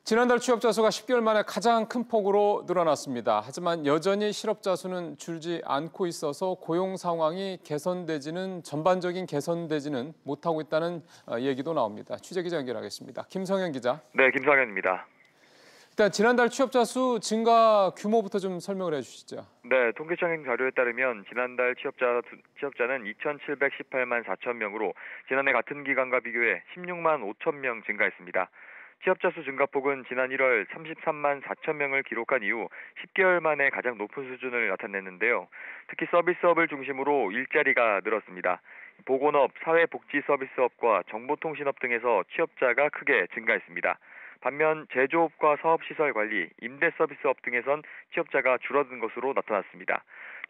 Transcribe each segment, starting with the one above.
지난달 취업자 수가 10개월 만에 가장 큰 폭으로 늘어났습니다. 하지만 여전히 실업자 수는 줄지 않고 있어서 고용 상황이 전반적인 개선되지는 못하고 있다는 얘기도 나옵니다. 취재기자 연결하겠습니다. 김성현 기자. 네, 김성현입니다. 일단 지난달 취업자 수 증가 규모부터 좀 설명을 해주시죠. 네, 통계청 자료에 따르면 지난달 취업자는 2,718만 4천 명으로 지난해 같은 기간과 비교해 16만 5천 명 증가했습니다. 취업자 수 증가폭은 지난 1월 33만 4천 명을 기록한 이후 10개월 만에 가장 높은 수준을 나타냈는데요. 특히 서비스업을 중심으로 일자리가 늘었습니다. 보건업, 사회복지서비스업과 정보통신업 등에서 취업자가 크게 증가했습니다. 반면 제조업과 사업시설관리, 임대서비스업 등에선 취업자가 줄어든 것으로 나타났습니다.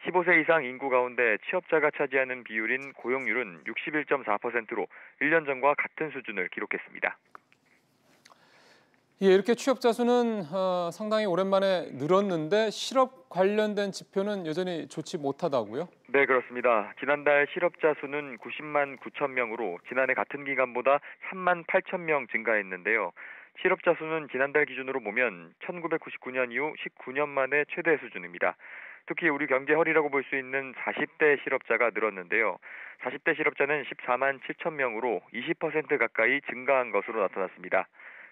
15세 이상 인구 가운데 취업자가 차지하는 비율인 고용률은 61.4%로 1년 전과 같은 수준을 기록했습니다. 예, 이렇게 취업자 수는 상당히 오랜만에 늘었는데 실업 관련된 지표는 여전히 좋지 못하다고요? 네, 그렇습니다. 지난달 실업자 수는 90만 9천 명으로 지난해 같은 기간보다 3만 8천 명 증가했는데요. 실업자 수는 지난달 기준으로 보면 1999년 이후 19년 만에 최대 수준입니다. 특히 우리 경제 허리라고 볼 수 있는 40대 실업자가 늘었는데요. 40대 실업자는 14만 7천 명으로 20% 가까이 증가한 것으로 나타났습니다.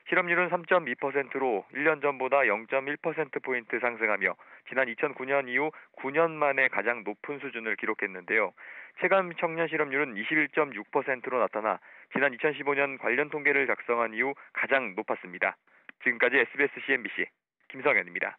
실업률은 3.2%로 1년 전보다 0.1%포인트 상승하며 지난 2009년 이후 9년 만에 가장 높은 수준을 기록했는데요. 체감 청년 실업률은 21.6%로 나타나 지난 2015년 관련 통계를 작성한 이후 가장 높았습니다. 지금까지 SBS CNBC 김성현입니다.